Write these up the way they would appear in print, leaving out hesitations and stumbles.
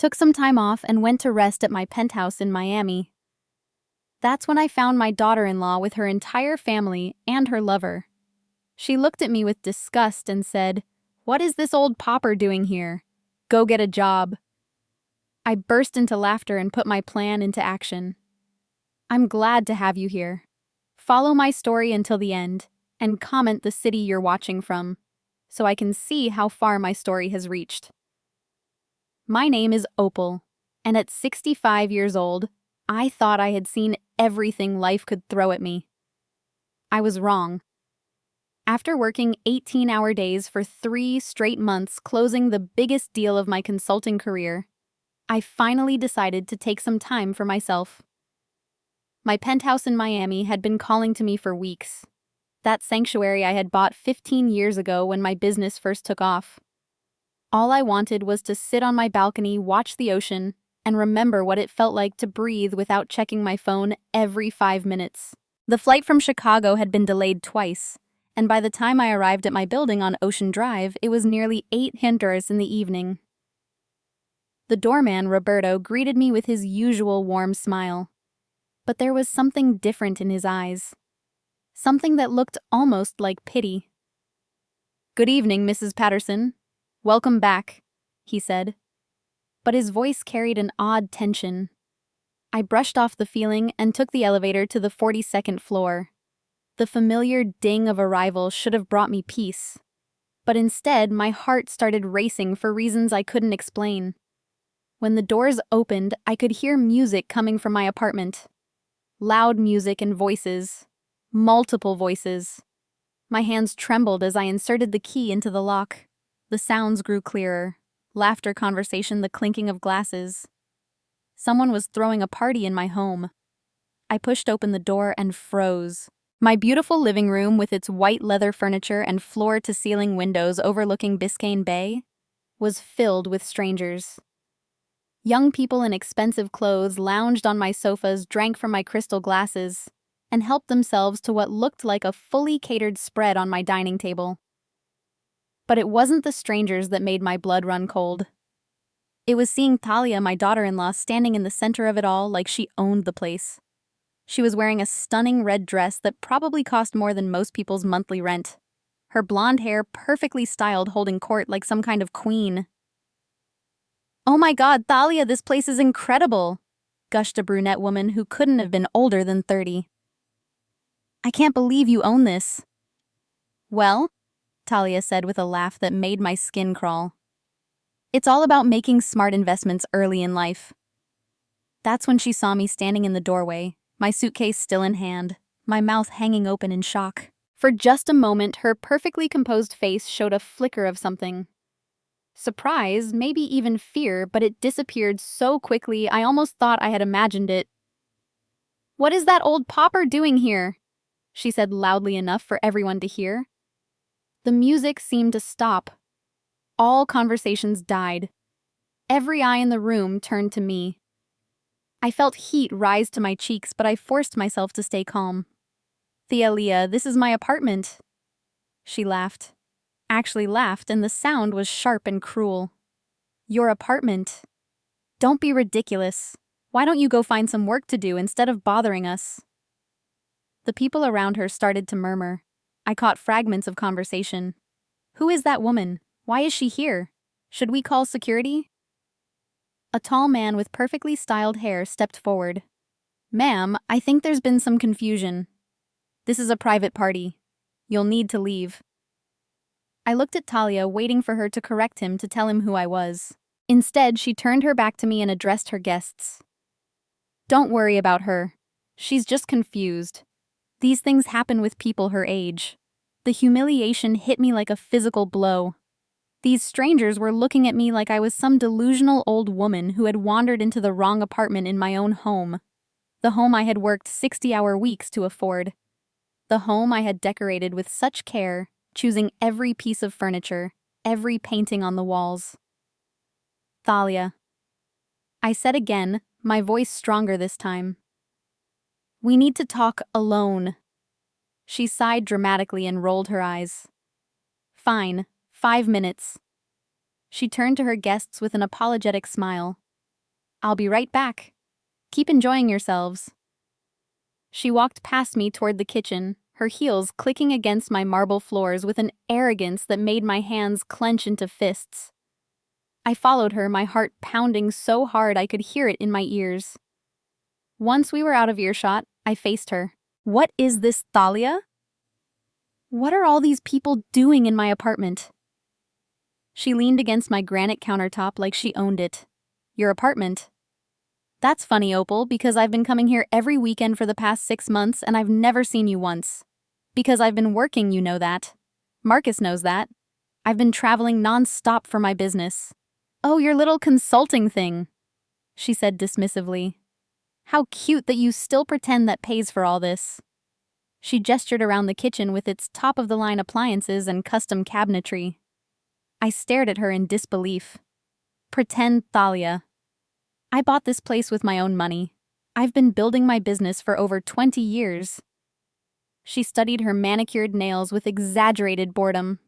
took some time off and went to rest at my penthouse in Miami. That's when I found my daughter-in-law with her entire family and her lover. She looked at me with disgust and said, "What is this old pauper doing here? Go get a job." I burst into laughter and put my plan into action. "I'm glad to have you here. Follow my story until the end, and comment the city you're watching from, so I can see how far my story has reached." My name is Opal, and at 65 years old, I thought I had seen everything life could throw at me. I was wrong. After working 18-hour days for 3 straight months closing the biggest deal of my consulting career, I finally decided to take some time for myself. My penthouse in Miami had been calling to me for weeks. That sanctuary I had bought 15 years ago when my business first took off. All I wanted was to sit on my balcony, watch the ocean, and remember what it felt like to breathe without checking my phone every 5 minutes. The flight from Chicago had been delayed twice, and by the time I arrived at my building on Ocean Drive, it was nearly 8 in the evening. The doorman, Roberto, greeted me with his usual warm smile. But there was something different in his eyes. Something that looked almost like pity. "Good evening, Mrs. Patterson. Welcome back," he said. But his voice carried an odd tension. I brushed off the feeling and took the elevator to the 42nd floor. The familiar ding of arrival should have brought me peace. But instead, my heart started racing for reasons I couldn't explain. When the doors opened, I could hear music coming from my apartment. Loud music and voices. Multiple voices. My hands trembled as I inserted the key into the lock. The sounds grew clearer. Laughter, conversation, the clinking of glasses. Someone was throwing a party in my home. I pushed open the door and froze. My beautiful living room with its white leather furniture and floor-to-ceiling windows overlooking Biscayne Bay was filled with strangers. Young people in expensive clothes lounged on my sofas, drank from my crystal glasses, and helped themselves to what looked like a fully catered spread on my dining table. But it wasn't the strangers that made my blood run cold. It was seeing Talia, my daughter-in-law, standing in the center of it all like she owned the place. She was wearing a stunning red dress that probably cost more than most people's monthly rent. Her blonde hair perfectly styled, holding court like some kind of queen. "Oh my God, Thalia, this place is incredible," gushed a brunette woman who couldn't have been older than 30. "I can't believe you own this." "Well," Talia said with a laugh that made my skin crawl, "it's all about making smart investments early in life." That's when she saw me standing in the doorway, my suitcase still in hand, my mouth hanging open in shock. For just a moment, her perfectly composed face showed a flicker of something. Surprise, maybe even fear, but it disappeared so quickly I almost thought I had imagined it. "What is that old pauper doing here?" she said loudly enough for everyone to hear. The music seemed to stop. All conversations died. Every eye in the room turned to me. I felt heat rise to my cheeks, but I forced myself to stay calm. "Thalia, this is my apartment." She laughed. Actually laughed, and the sound was sharp and cruel. "Your apartment? Don't be ridiculous. Why don't you go find some work to do instead of bothering us?" The people around her started to murmur. I caught fragments of conversation. "Who is that woman? Why is she here? Should we call security?" A tall man with perfectly styled hair stepped forward. "Ma'am, I think there's been some confusion. This is a private party. You'll need to leave." I looked at Talia, waiting for her to correct him to tell him who I was. Instead, she turned her back to me and addressed her guests. "Don't worry about her. She's just confused. These things happen with people her age." The humiliation hit me like a physical blow. These strangers were looking at me like I was some delusional old woman who had wandered into the wrong apartment in my own home. The home I had worked 60-hour weeks to afford. The home I had decorated with such care, choosing every piece of furniture, every painting on the walls. "Thalia," I said again, my voice stronger this time. "We need to talk alone." She sighed dramatically and rolled her eyes. "Fine, 5 minutes." She turned to her guests with an apologetic smile. I'll be right back. Keep enjoying yourselves. She walked past me toward the kitchen, her heels clicking against my marble floors with an arrogance that made my hands clench into fists. I followed her, my heart pounding so hard I could hear it in my ears. Once we were out of earshot, I faced her. What is this, Thalia? What are all these people doing in my apartment? She leaned against my granite countertop like she owned it. Your apartment? That's funny, Opal, because I've been coming here every weekend for the past 6 months and I've never seen you once. Because I've been working, you know that. Marcus knows that. I've been traveling non-stop for my business. Oh, your little consulting thing, she said dismissively. How cute that you still pretend that pays for all this. She gestured around the kitchen with its top-of-the-line appliances and custom cabinetry. I stared at her in disbelief. Pretend, Thalia. I bought this place with my own money. I've been building my business for over 20 years. She studied her manicured nails with exaggerated boredom.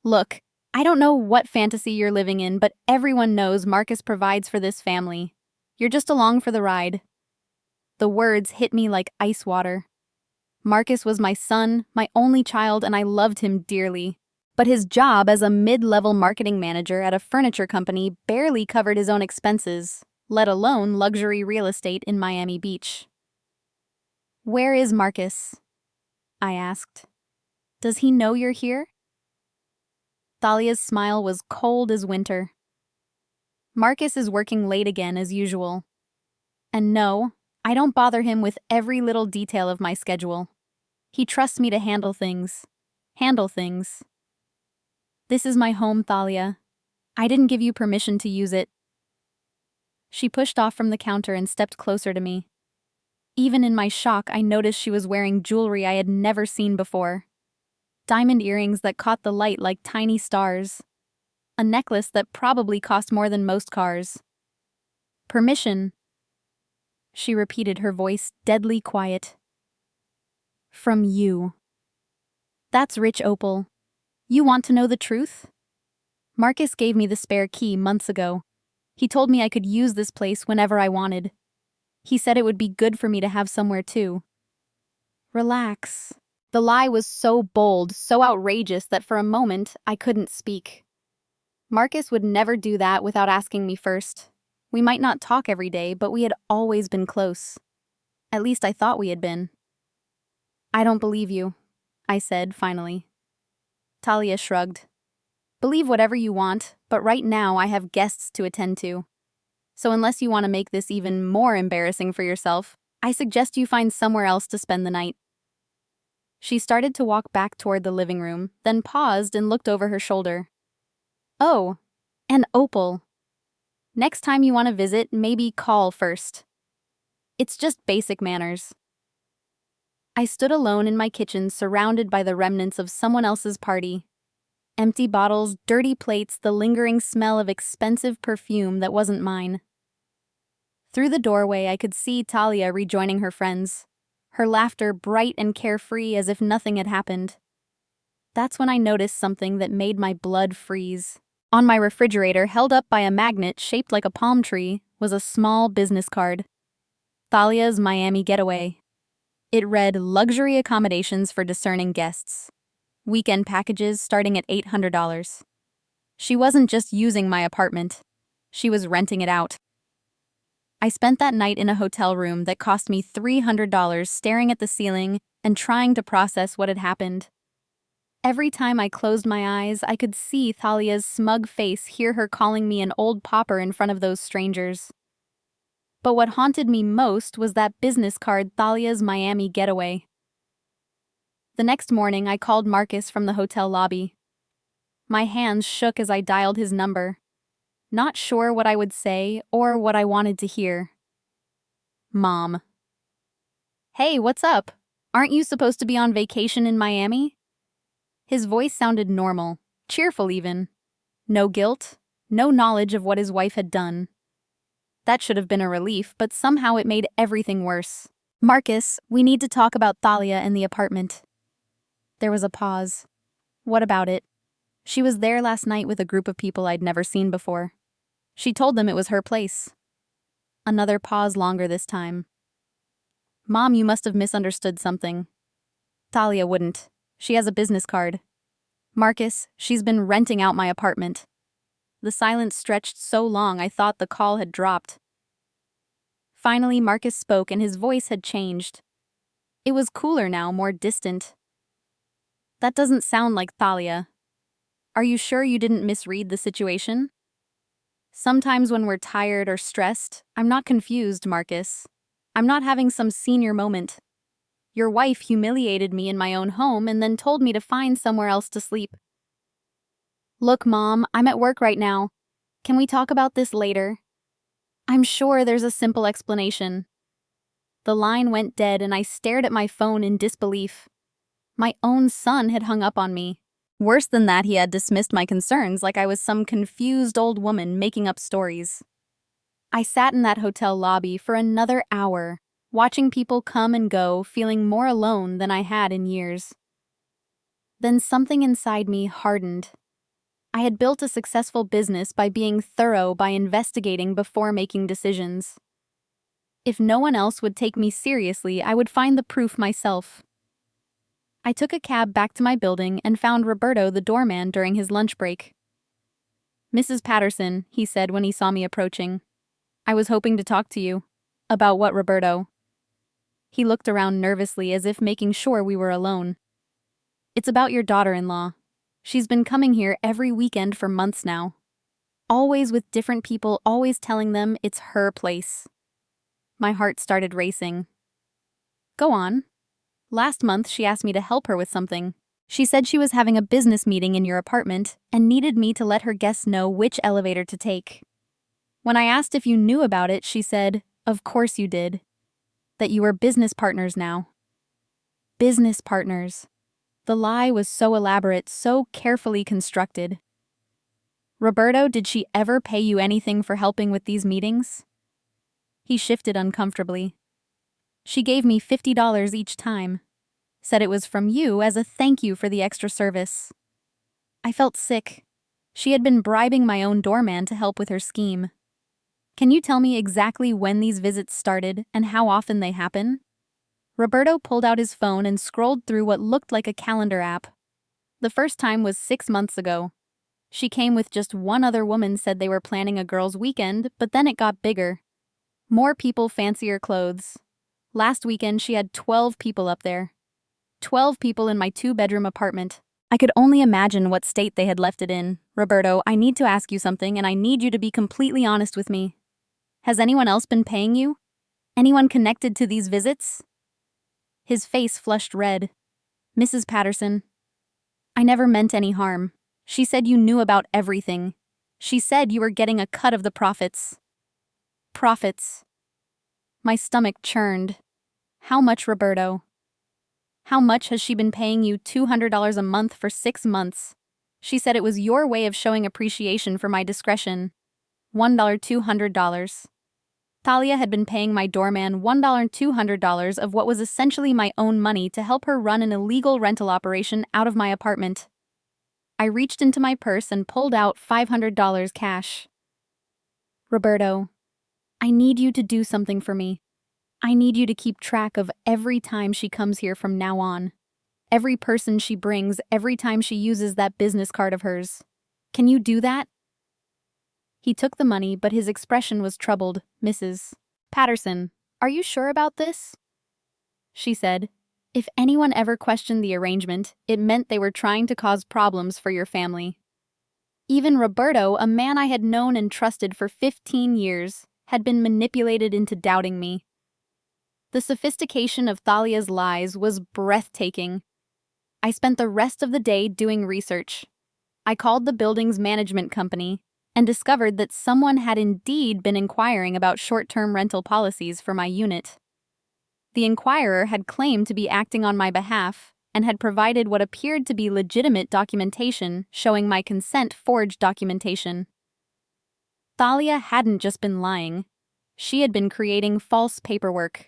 Look, I don't know what fantasy you're living in, but everyone knows Marcus provides for this family. You're just along for the ride. The words hit me like ice water. Marcus was my son, my only child, and I loved him dearly. But his job as a mid-level marketing manager at a furniture company barely covered his own expenses, let alone luxury real estate in Miami Beach. Where is Marcus? I asked. Does he know you're here? Thalia's smile was cold as winter. Marcus is working late again as usual. And no, I don't bother him with every little detail of my schedule. He trusts me to handle things. This is my home, Thalia. I didn't give you permission to use it. She pushed off from the counter and stepped closer to me. Even in my shock, I noticed she was wearing jewelry I had never seen before. Diamond earrings that caught the light like tiny stars. A necklace that probably cost more than most cars. Permission, she repeated, her voice deadly quiet. From you. That's rich, Opal. You want to know the truth? Marcus gave me the spare key months ago. He told me I could use this place whenever I wanted. He said it would be good for me to have somewhere too. Relax. The lie was so bold, so outrageous that for a moment I couldn't speak. Marcus would never do that without asking me first. We might not talk every day, but we had always been close. At least I thought we had been. I don't believe you, I said finally. Thalia shrugged. Believe whatever you want, but right now I have guests to attend to. So unless you want to make this even more embarrassing for yourself, I suggest you find somewhere else to spend the night. She started to walk back toward the living room, then paused and looked over her shoulder. Oh, and Opal. Next time you want to visit, maybe call first. It's just basic manners. I stood alone in my kitchen, surrounded by the remnants of someone else's party. Empty bottles, dirty plates, the lingering smell of expensive perfume that wasn't mine. Through the doorway, I could see Thalia rejoining her friends, her laughter bright and carefree as if nothing had happened. That's when I noticed something that made my blood freeze. On my refrigerator, held up by a magnet shaped like a palm tree, was a small business card. Thalia's Miami Getaway. It read, luxury accommodations for discerning guests. Weekend packages starting at $800. She wasn't just using my apartment. She was renting it out. I spent that night in a hotel room that cost me $300 staring at the ceiling and trying to process what had happened. Every time I closed my eyes, I could see Thalia's smug face, hear her calling me an old pauper in front of those strangers. But what haunted me most was that business card, Thalia's Miami Getaway. The next morning, I called Marcus from the hotel lobby. My hands shook as I dialed his number, not sure what I would say or what I wanted to hear. Mom. Hey, what's up? Aren't you supposed to be on vacation in Miami? His voice sounded normal, cheerful even. No guilt, no knowledge of what his wife had done. That should have been a relief, but somehow it made everything worse. Marcus, we need to talk about Thalia and the apartment. There was a pause. What about it? She was there last night with a group of people I'd never seen before. She told them it was her place. Another pause longer this time. Mom, you must have misunderstood something. Thalia wouldn't. She has a business card. Marcus, she's been renting out my apartment. The silence stretched so long I thought the call had dropped. Finally, Marcus spoke and his voice had changed. It was cooler now, more distant. That doesn't sound like Thalia. Are you sure you didn't misread the situation? Sometimes when we're tired or stressed, I'm not confused, Marcus. I'm not having some senior moment. Your wife humiliated me in my own home and then told me to find somewhere else to sleep. Look, Mom, I'm at work right now. Can we talk about this later? I'm sure there's a simple explanation. The line went dead and I stared at my phone in disbelief. My own son had hung up on me. Worse than that, he had dismissed my concerns like I was some confused old woman making up stories. I sat in that hotel lobby for another hour, watching people come and go, feeling more alone than I had in years. Then something inside me hardened. I had built a successful business by being thorough, by investigating before making decisions. If no one else would take me seriously, I would find the proof myself. I took a cab back to my building and found Roberto, the doorman, during his lunch break. Mrs. Patterson, he said when he saw me approaching. I was hoping to talk to you. About what, Roberto? He looked around nervously as if making sure we were alone. It's about your daughter-in-law. She's been coming here every weekend for months now. Always with different people, always telling them it's her place. My heart started racing. Go on. Last month, she asked me to help her with something. She said she was having a business meeting in your apartment and needed me to let her guests know which elevator to take. When I asked if you knew about it, she said, of course you did. That you were business partners now. Business partners. The lie was so elaborate, so carefully constructed. Roberto, did she ever pay you anything for helping with these meetings? He shifted uncomfortably. She gave me $50 each time. Said it was from you as a thank you for the extra service. I felt sick. She had been bribing my own doorman to help with her scheme. Can you tell me exactly when these visits started and how often they happen? Roberto pulled out his phone and scrolled through what looked like a calendar app. The first time was 6 months ago. She came with just one other woman, said they were planning a girls' weekend, but then it got bigger. More people, fancier clothes. Last weekend, she had 12 people up there. 12 people in my 2-bedroom apartment. I could only imagine what state they had left it in. Roberto, I need to ask you something, and I need you to be completely honest with me. Has anyone else been paying you? Anyone connected to these visits? His face flushed red. Mrs. Patterson, I never meant any harm. She said you knew about everything. She said you were getting a cut of the profits. Profits. My stomach churned. How much, Roberto? How much has she been paying you? $200 a month for 6 months. She said it was your way of showing appreciation for my discretion. $200. Thalia had been paying my doorman $200 of what was essentially my own money to help her run an illegal rental operation out of my apartment. I reached into my purse and pulled out $500 cash. Roberto, I need you to do something for me. I need you to keep track of every time she comes here from now on. Every person she brings, every time she uses that business card of hers. Can you do that? He took the money, but his expression was troubled. Mrs. Patterson, are you sure about this? She said, if anyone ever questioned the arrangement, it meant they were trying to cause problems for your family. Even Roberto, a man I had known and trusted for 15 years, had been manipulated into doubting me. The sophistication of Thalia's lies was breathtaking. I spent the rest of the day doing research. I called the building's management company and discovered that someone had indeed been inquiring about short-term rental policies for my unit. The inquirer had claimed to be acting on my behalf and had provided what appeared to be legitimate documentation showing my consent, forged documentation. Thalia hadn't just been lying. She had been creating false paperwork.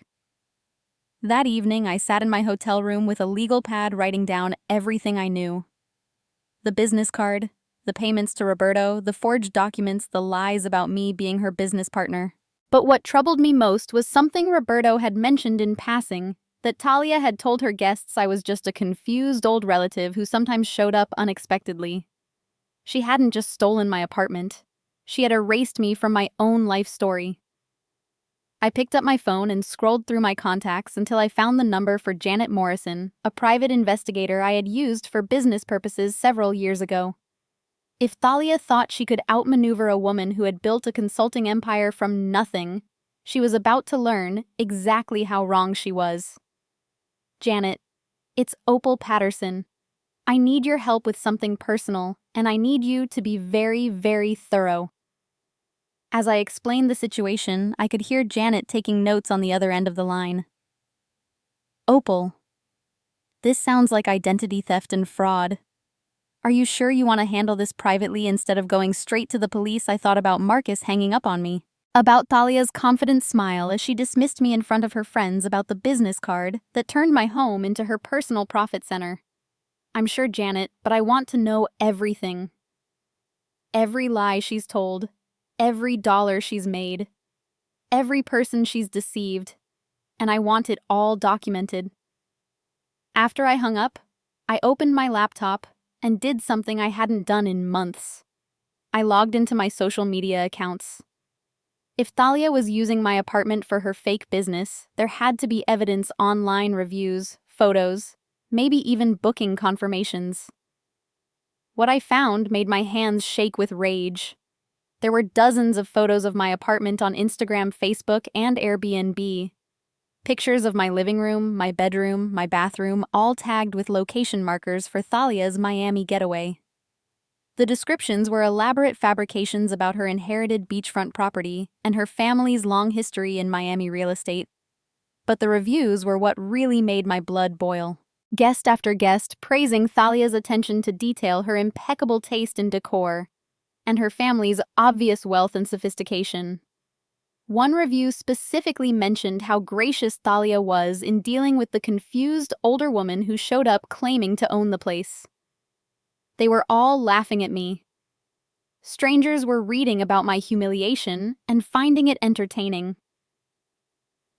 That evening, I sat in my hotel room with a legal pad writing down everything I knew. The business card, the payments to Roberto, the forged documents, the lies about me being her business partner. But what troubled me most was something Roberto had mentioned in passing, that Talia had told her guests I was just a confused old relative who sometimes showed up unexpectedly. She hadn't just stolen my apartment. She had erased me from my own life story. I picked up my phone and scrolled through my contacts until I found the number for Janet Morrison, a private investigator I had used for business purposes several years ago. If Thalia thought she could outmaneuver a woman who had built a consulting empire from nothing, she was about to learn exactly how wrong she was. Janet, it's Opal Patterson. I need your help with something personal, and I need you to be very, very thorough. As I explained the situation, I could hear Janet taking notes on the other end of the line. Opal, this sounds like identity theft and fraud. Are you sure you want to handle this privately instead of going straight to the police? I thought about Marcus hanging up on me. About Thalia's confident smile as she dismissed me in front of her friends about the business card that turned my home into her personal profit center. I'm sure, Janet, but I want to know everything. Every lie she's told, every dollar she's made, every person she's deceived, and I want it all documented. After I hung up, I opened my laptop and did something I hadn't done in months. I logged into my social media accounts. If Thalia was using my apartment for her fake business, there had to be evidence, online reviews, photos, maybe even booking confirmations. What I found made my hands shake with rage. There were dozens of photos of my apartment on Instagram, Facebook, and Airbnb. Pictures of my living room, my bedroom, my bathroom, all tagged with location markers for Thalia's Miami getaway. The descriptions were elaborate fabrications about her inherited beachfront property and her family's long history in Miami real estate. But the reviews were what really made my blood boil. Guest after guest praising Thalia's attention to detail, her impeccable taste in decor, and her family's obvious wealth and sophistication. One review specifically mentioned how gracious Thalia was in dealing with the confused older woman who showed up claiming to own the place. They were all laughing at me. Strangers were reading about my humiliation and finding it entertaining.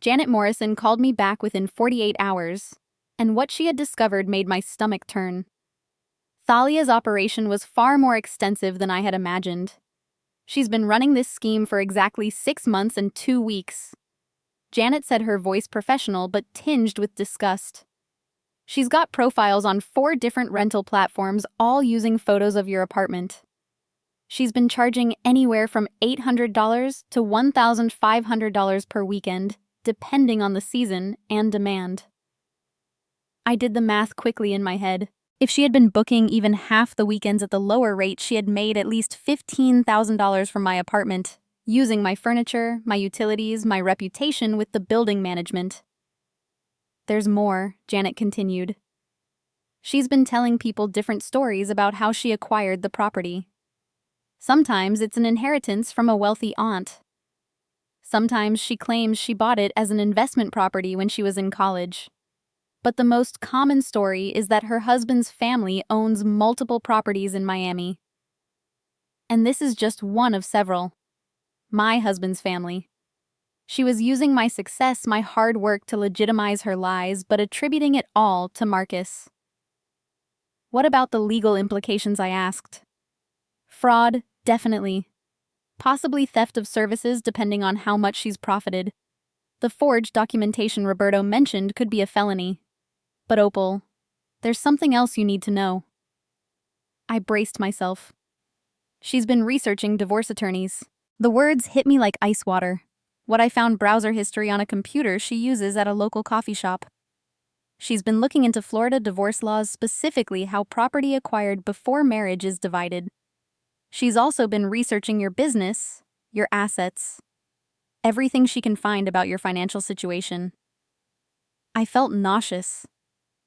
Janet Morrison called me back within 48 hours, and what she had discovered made my stomach turn. Thalia's operation was far more extensive than I had imagined. She's been running this scheme for exactly 6 months and 2 weeks. Janet said, her voice professional but tinged with disgust. She's got profiles on 4 different rental platforms, all using photos of your apartment. She's been charging anywhere from $800 to $1,500 per weekend, depending on the season and demand. I did the math quickly in my head. If she had been booking even half the weekends at the lower rate, she had made at least $15,000 from my apartment, using my furniture, my utilities, my reputation with the building management. There's more, Janet continued. She's been telling people different stories about how she acquired the property. Sometimes it's an inheritance from a wealthy aunt. Sometimes she claims she bought it as an investment property when she was in college. But the most common story is that her husband's family owns multiple properties in Miami. And this is just one of several. My husband's family. She was using my success, my hard work to legitimize her lies, but attributing it all to Marcus. What about the legal implications, I asked. Fraud, definitely. Possibly theft of services, depending on how much she's profited. The forged documentation Roberto mentioned could be a felony. But Opal, there's something else you need to know. I braced myself. She's been researching divorce attorneys. The words hit me like ice water. What I found browser history on a computer she uses at a local coffee shop. She's been looking into Florida divorce laws, specifically how property acquired before marriage is divided. She's also been researching your business, your assets, everything she can find about your financial situation. I felt nauseous.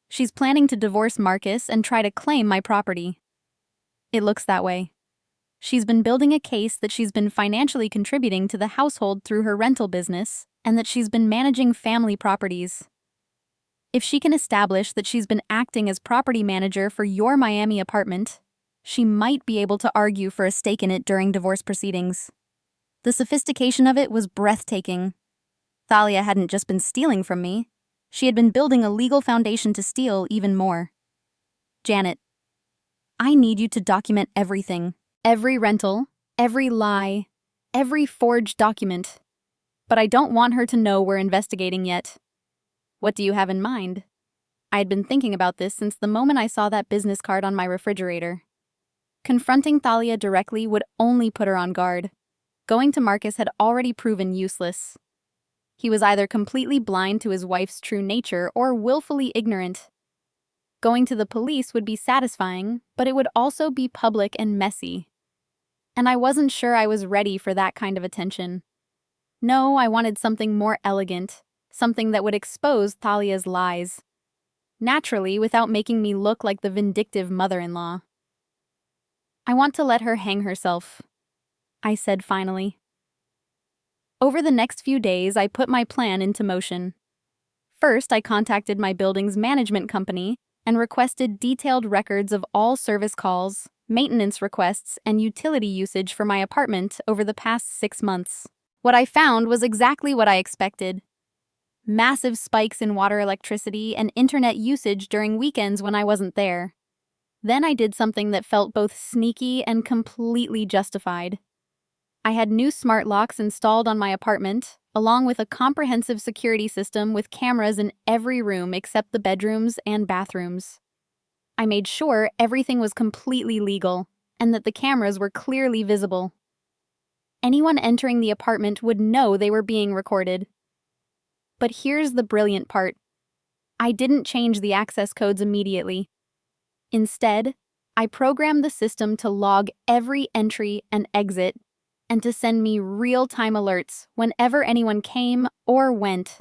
She's planning to divorce Marcus and try to claim my property. It looks that way. She's been building a case that she's been financially contributing to the household through her rental business and that she's been managing family properties. If she can establish that she's been acting as property manager for your Miami apartment, she might be able to argue for a stake in it during divorce proceedings. The sophistication of it was breathtaking. Thalia hadn't just been stealing from me. She had been building a legal foundation to steal even more. Janet, I need you to document everything. Every rental, every lie, every forged document. But I don't want her to know we're investigating yet. What do you have in mind? I had been thinking about this since the moment I saw that business card on my refrigerator. Confronting Thalia directly would only put her on guard. Going to Marcus had already proven useless. He was either completely blind to his wife's true nature or willfully ignorant. Going to the police would be satisfying, but it would also be public and messy. And I wasn't sure I was ready for that kind of attention. No, I wanted something more elegant, something that would expose Thalia's lies. Naturally, without making me look like the vindictive mother-in-law. I want to let her hang herself, I said finally. Over the next few days, I put my plan into motion. First, I contacted my building's management company and requested detailed records of all service calls, maintenance requests, and utility usage for my apartment over the past 6 months. What I found was exactly what I expected. Massive spikes in water, electricity, and internet usage during weekends when I wasn't there. Then I did something that felt both sneaky and completely justified. I had new smart locks installed on my apartment, along with a comprehensive security system with cameras in every room except the bedrooms and bathrooms. I made sure everything was completely legal, and that the cameras were clearly visible. Anyone entering the apartment would know they were being recorded. But here's the brilliant part. I didn't change the access codes immediately. Instead, I programmed the system to log every entry and exit, and to send me real-time alerts whenever anyone came or went.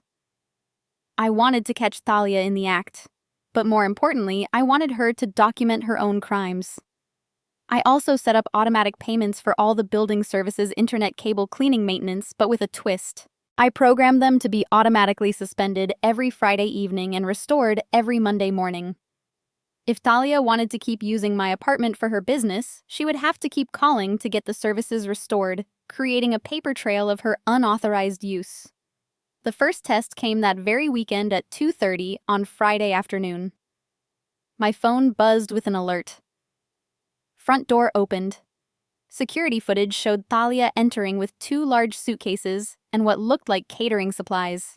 I wanted to catch Thalia in the act, but more importantly, I wanted her to document her own crimes. I also set up automatic payments for all the building services' internet cable cleaning maintenance, but with a twist. I programmed them to be automatically suspended every Friday evening and restored every Monday morning. If Thalia wanted to keep using my apartment for her business, she would have to keep calling to get the services restored, creating a paper trail of her unauthorized use. The first test came that very weekend at 2:30 on Friday afternoon. My phone buzzed with an alert. Front door opened. Security footage showed Thalia entering with 2 large suitcases and what looked like catering supplies.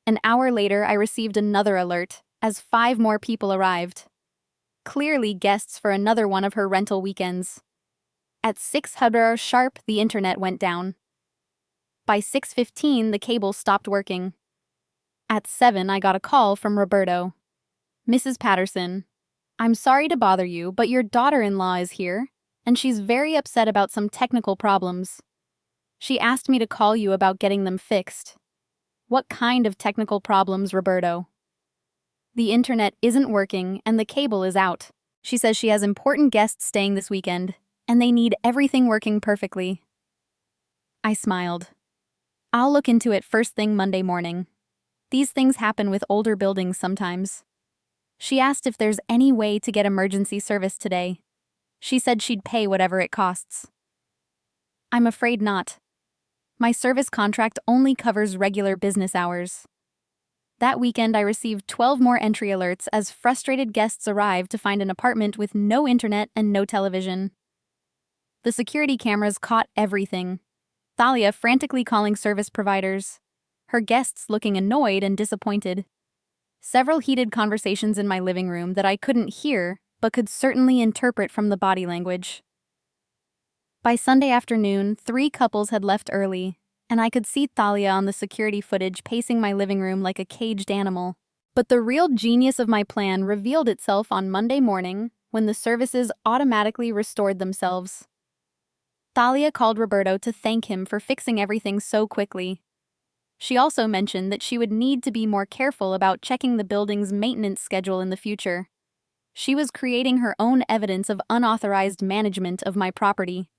An hour later, I received another alert, as 5 more people arrived. Clearly guests for another one of her rental weekends. At 6:00 sharp, the internet went down. By 6:15, the cable stopped working. At 7, I got a call from Roberto. Mrs. Patterson, I'm sorry to bother you, but your daughter-in-law is here, and she's very upset about some technical problems. She asked me to call you about getting them fixed. What kind of technical problems, Roberto? The internet isn't working and the cable is out. She says she has important guests staying this weekend, and they need everything working perfectly. I smiled. I'll look into it first thing Monday morning. These things happen with older buildings sometimes. She asked if there's any way to get emergency service today. She said she'd pay whatever it costs. I'm afraid not. My service contract only covers regular business hours. That weekend, I received 12 more entry alerts as frustrated guests arrived to find an apartment with no internet and no television. The security cameras caught everything. Thalia frantically calling service providers. Her guests looking annoyed and disappointed. Several heated conversations in my living room that I couldn't hear, but could certainly interpret from the body language. By Sunday afternoon, 3 couples had left early, and I could see Thalia on the security footage pacing my living room like a caged animal. But the real genius of my plan revealed itself on Monday morning when the services automatically restored themselves. Thalia called Roberto to thank him for fixing everything so quickly. She also mentioned that she would need to be more careful about checking the building's maintenance schedule in the future. She was creating her own evidence of unauthorized management of my property.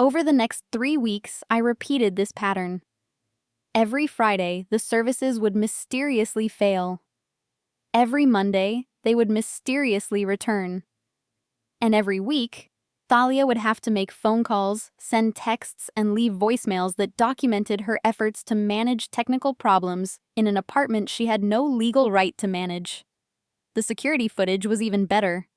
Over the next 3 weeks, I repeated this pattern. Every Friday, the services would mysteriously fail. Every Monday, they would mysteriously return. And every week, Thalia would have to make phone calls, send texts, and leave voicemails that documented her efforts to manage technical problems in an apartment she had no legal right to manage. The security footage was even better.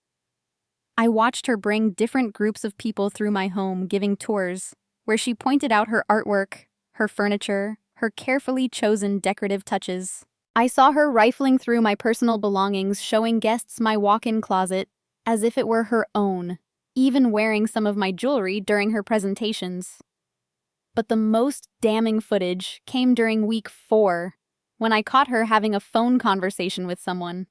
I watched her bring different groups of people through my home giving tours, where she pointed out her artwork, her furniture, her carefully chosen decorative touches. I saw her rifling through my personal belongings, showing guests my walk-in closet as if it were her own, even wearing some of my jewelry during her presentations. But the most damning footage came during week 4, when I caught her having a phone conversation with someone.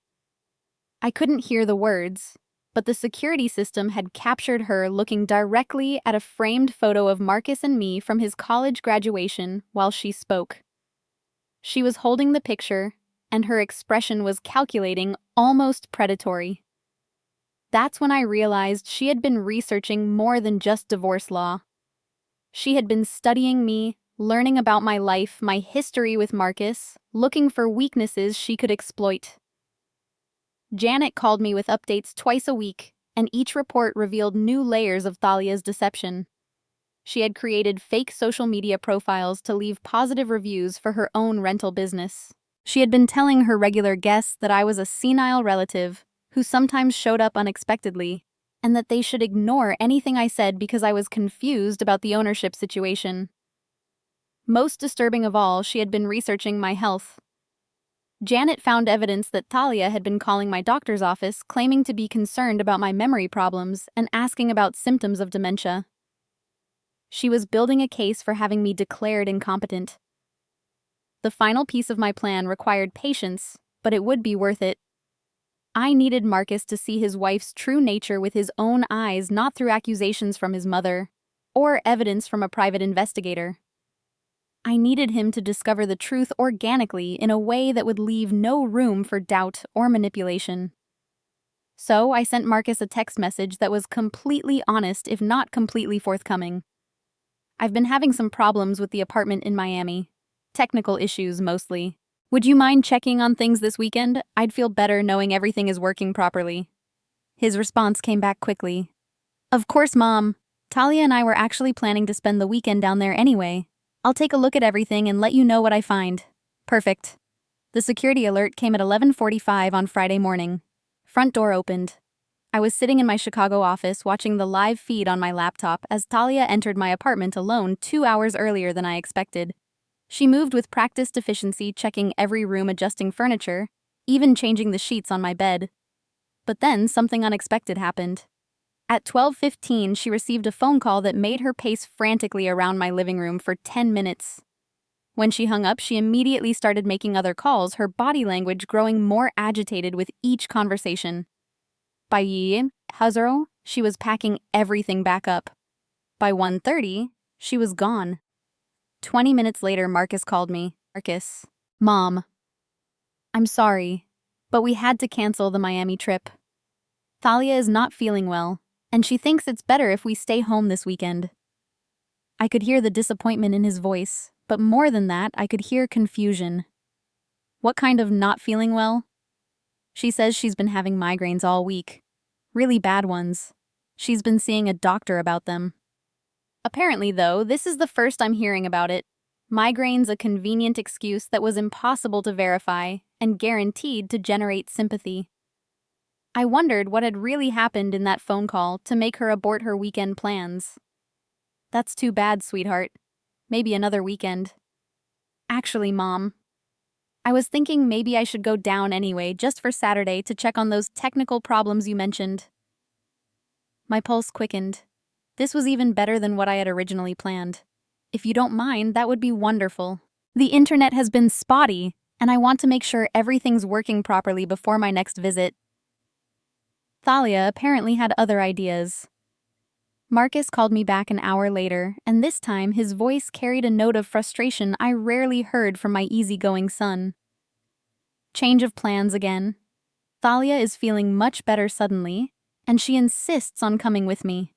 I couldn't hear the words, but the security system had captured her looking directly at a framed photo of Marcus and me from his college graduation while she spoke. She was holding the picture, and her expression was calculating, almost predatory. That's when I realized she had been researching more than just divorce law. She had been studying me, learning about my life, my history with Marcus, looking for weaknesses she could exploit. Janet called me with updates twice a week, and each report revealed new layers of Thalia's deception. She had created fake social media profiles to leave positive reviews for her own rental business. She had been telling her regular guests that I was a senile relative who sometimes showed up unexpectedly, and that they should ignore anything I said because I was confused about the ownership situation. Most disturbing of all, she had been researching my health. Janet found evidence that Thalia had been calling my doctor's office, claiming to be concerned about my memory problems and asking about symptoms of dementia. She was building a case for having me declared incompetent. The final piece of my plan required patience, but it would be worth it. I needed Marcus to see his wife's true nature with his own eyes, not through accusations from his mother or evidence from a private investigator. I needed him to discover the truth organically in a way that would leave no room for doubt or manipulation. So I sent Marcus a text message that was completely honest, if not completely forthcoming. I've been having some problems with the apartment in Miami. Technical issues, mostly. Would you mind checking on things this weekend? I'd feel better knowing everything is working properly. His response came back quickly. Of course, Mom. Talia and I were actually planning to spend the weekend down there anyway. I'll take a look at everything and let you know what I find. Perfect. The security alert came at 11:45 on Friday morning. Front door opened. I was sitting in my Chicago office watching the live feed on my laptop as Talia entered my apartment alone 2 hours earlier than I expected. She moved with practiced efficiency, checking every room, adjusting furniture, even changing the sheets on my bed. But then something unexpected happened. At 12:15, she received a phone call that made her pace frantically around my living room for 10 minutes. When she hung up, she immediately started making other calls, her body language growing more agitated with each conversation. By Hazaro, she was packing everything back up. By 1:30, she was gone. 20 minutes later, Marcus called me. Marcus. Mom. I'm sorry, but we had to cancel the Miami trip. Thalia is not feeling well, and she thinks it's better if we stay home this weekend. I could hear the disappointment in his voice, but more than that, I could hear confusion. What kind of not feeling well? She says she's been having migraines all week. Really bad ones. She's been seeing a doctor about them. Apparently, though, this is the first I'm hearing about it. Migraines, a convenient excuse that was impossible to verify and guaranteed to generate sympathy. I wondered what had really happened in that phone call to make her abort her weekend plans. That's too bad, sweetheart. Maybe another weekend. Actually, Mom, I was thinking maybe I should go down anyway, just for Saturday, to check on those technical problems you mentioned. My pulse quickened. This was even better than what I had originally planned. If you don't mind, that would be wonderful. The internet has been spotty, and I want to make sure everything's working properly before my next visit. Thalia apparently had other ideas. Marcus called me back an hour later, and this time his voice carried a note of frustration I rarely heard from my easygoing son. Change of plans again. Thalia is feeling much better suddenly, and she insists on coming with me.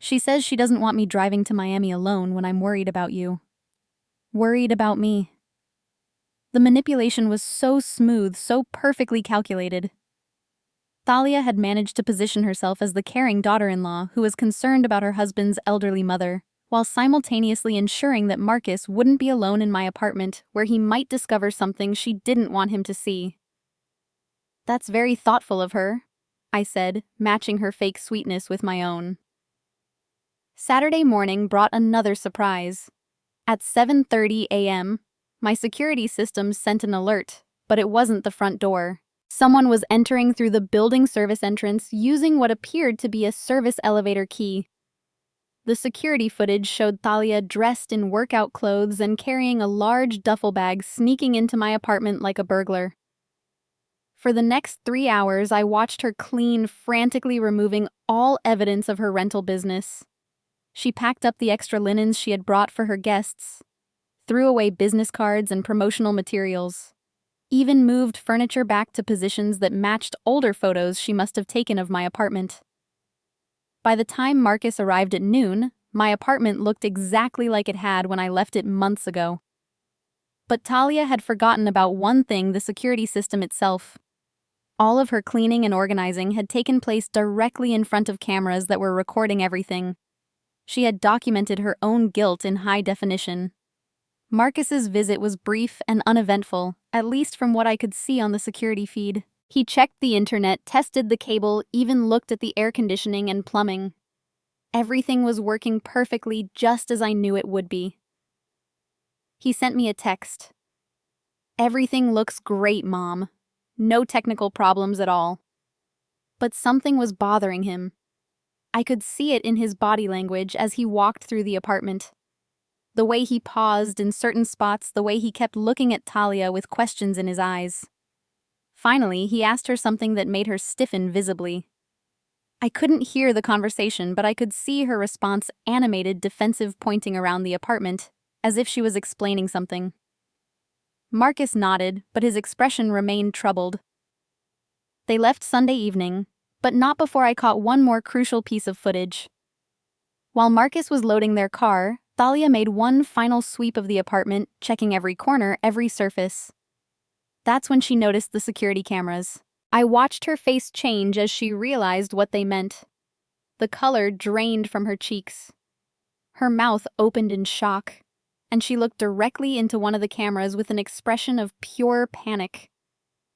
She says she doesn't want me driving to Miami alone when I'm worried about you. Worried about me. The manipulation was so smooth, so perfectly calculated. Thalia had managed to position herself as the caring daughter-in-law who was concerned about her husband's elderly mother, while simultaneously ensuring that Marcus wouldn't be alone in my apartment where he might discover something she didn't want him to see. "That's very thoughtful of her," I said, matching her fake sweetness with my own. Saturday morning brought another surprise. At 7:30 a.m., my security system sent an alert, but it wasn't the front door. Someone was entering through the building service entrance using what appeared to be a service elevator key. The security footage showed Thalia dressed in workout clothes and carrying a large duffel bag sneaking into my apartment like a burglar. For the next 3 hours, I watched her clean, frantically removing all evidence of her rental business. She packed up the extra linens she had brought for her guests, threw away business cards and promotional materials, even moved furniture back to positions that matched older photos she must have taken of my apartment. By the time Marcus arrived at noon, my apartment looked exactly like it had when I left it months ago. But Thalia had forgotten about one thing: the security system itself. All of her cleaning and organizing had taken place directly in front of cameras that were recording everything. She had documented her own guilt in high definition. Marcus's visit was brief and uneventful, at least from what I could see on the security feed. He checked the internet, tested the cable, even looked at the air conditioning and plumbing. Everything was working perfectly, just as I knew it would be. He sent me a text. "Everything looks great, Mom. No technical problems at all." But something was bothering him. I could see it in his body language as he walked through the apartment. The way he paused in certain spots, the way he kept looking at Thalia with questions in his eyes. Finally, he asked her something that made her stiffen visibly. I couldn't hear the conversation, but I could see her response: animated, defensive, pointing around the apartment, as if she was explaining something. Marcus nodded, but his expression remained troubled. They left Sunday evening, but not before I caught one more crucial piece of footage. While Marcus was loading their car, Thalia made one final sweep of the apartment, checking every corner, every surface. That's when she noticed the security cameras. I watched her face change as she realized what they meant. The color drained from her cheeks. Her mouth opened in shock, and she looked directly into one of the cameras with an expression of pure panic.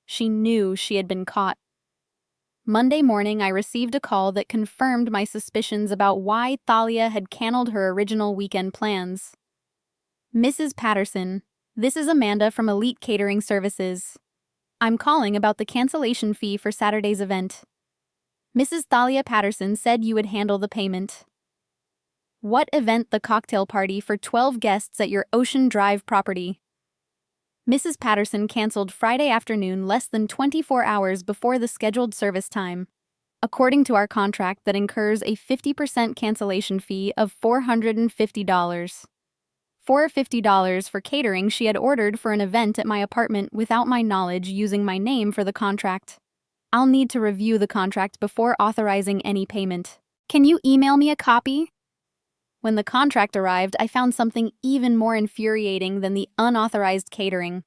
She knew she had been caught. Monday morning, I received a call that confirmed my suspicions about why Thalia had canceled her original weekend plans. "Mrs. Patterson, this is Amanda from Elite Catering Services. I'm calling about the cancellation fee for Saturday's event. Mrs. Thalia Patterson said you would handle the payment." "What event?" "The cocktail party for 12 guests at your Ocean Drive property. Mrs. Patterson canceled Friday afternoon less than 24 hours before the scheduled service time. According to our contract, that incurs a 50% cancellation fee of $450. $450 for catering she had ordered for an event at my apartment without my knowledge, using my name for the contract. I'll need to review the contract before authorizing any payment. Can you email me a copy?" When the contract arrived, I found something even more infuriating than the unauthorized catering.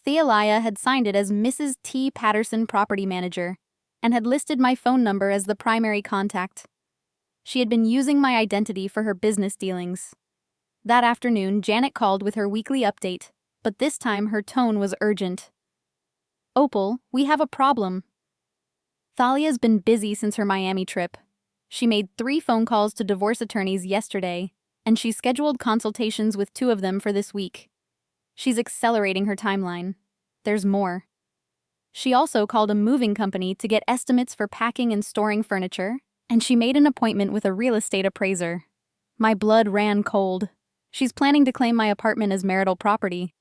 Thalia had signed it as Mrs. T. Patterson, property manager, and had listed my phone number as the primary contact. She had been using my identity for her business dealings. That afternoon, Janet called with her weekly update, but this time her tone was urgent. "Opal, we have a problem." Thalia's been busy since her Miami trip. She made 3 phone calls to divorce attorneys yesterday, and she scheduled consultations with 2 of them for this week. She's accelerating her timeline. There's more. She also called a moving company to get estimates for packing and storing furniture, and she made an appointment with a real estate appraiser. My blood ran cold. She's planning to claim my apartment as marital property.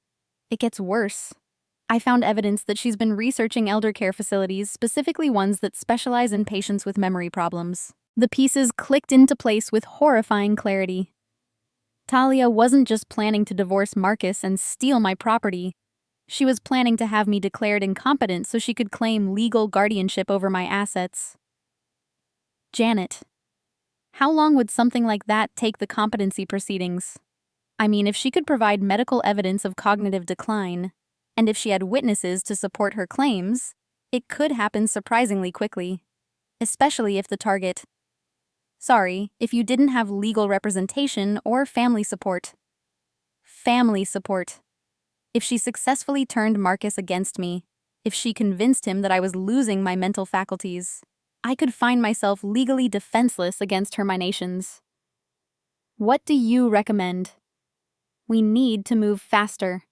It gets worse. I found evidence that she's been researching elder care facilities, specifically ones that specialize in patients with memory problems. The pieces clicked into place with horrifying clarity. Thalia wasn't just planning to divorce Marcus and steal my property. She was planning to have me declared incompetent so she could claim legal guardianship over my assets. Janet. How long would something like that take the competency proceedings? I mean, if she could provide medical evidence of cognitive decline, and if she had witnesses to support her claims, It could happen surprisingly quickly, especially if the target. Sorry, if you didn't have legal representation or family support. Family support. If she successfully turned Marcus against me, if she convinced him that I was losing my mental faculties, I could find myself legally defenseless against her machinations. What do you recommend? We need to move faster.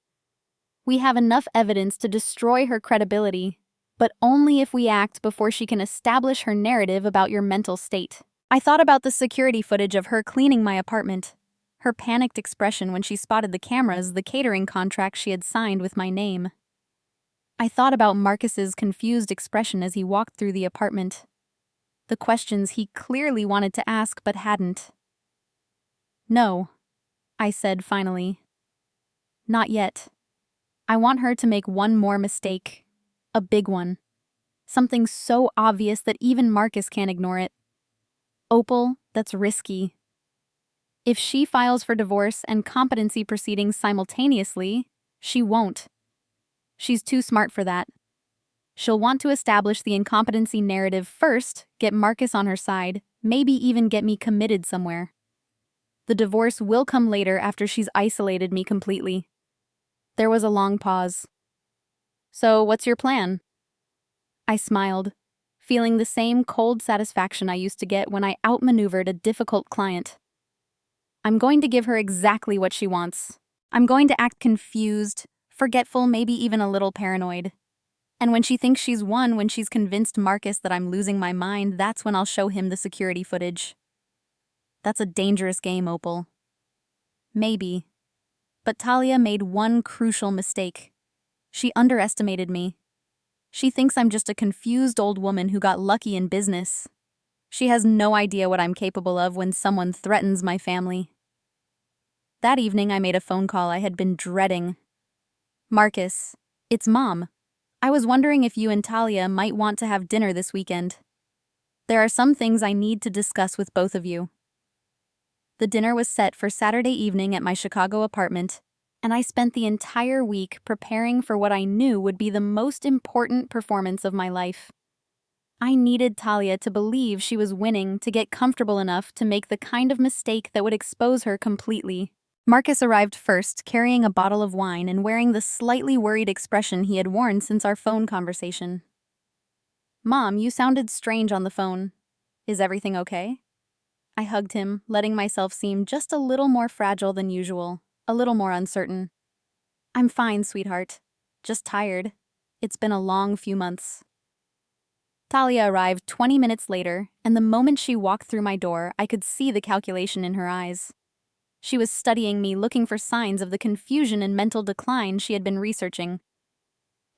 We have enough evidence to destroy her credibility, but only if we act before she can establish her narrative about your mental state. I thought about the security footage of her cleaning my apartment, her panicked expression when she spotted the cameras, the catering contract she had signed with my name. I thought about Marcus's confused expression as he walked through the apartment, the questions he clearly wanted to ask but hadn't. No, I said finally. Not yet. I want her to make one more mistake. A big one. Something so obvious that even Marcus can't ignore it. Opal, that's risky. If she files for divorce and competency proceedings simultaneously, she won't. She's too smart for that. She'll want to establish the incompetency narrative first, get Marcus on her side, maybe even get me committed somewhere. The divorce will come later after she's isolated me completely. There was a long pause. So, what's your plan? I smiled, feeling the same cold satisfaction I used to get when I outmaneuvered a difficult client. I'm going to give her exactly what she wants. I'm going to act confused, forgetful, maybe even a little paranoid. And when she thinks she's won, when she's convinced Marcus that I'm losing my mind, that's when I'll show him the security footage. That's a dangerous game, Opal. Maybe. But Talia made one crucial mistake. She underestimated me. She thinks I'm just a confused old woman who got lucky in business. She has no idea what I'm capable of when someone threatens my family. That evening, I made a phone call I had been dreading. Marcus, it's Mom. I was wondering if you and Talia might want to have dinner this weekend. There are some things I need to discuss with both of you. The dinner was set for Saturday evening at my Chicago apartment, and I spent the entire week preparing for what I knew would be the most important performance of my life. I needed Talia to believe she was winning, to get comfortable enough to make the kind of mistake that would expose her completely. Marcus arrived first, carrying a bottle of wine and wearing the slightly worried expression he had worn since our phone conversation. Mom, you sounded strange on the phone. Is everything okay? I hugged him, letting myself seem just a little more fragile than usual, a little more uncertain. I'm fine, sweetheart. Just tired. It's been a long few months. Talia arrived 20 minutes later, and the moment she walked through my door, I could see the calculation in her eyes. She was studying me, looking for signs of the confusion and mental decline she had been researching.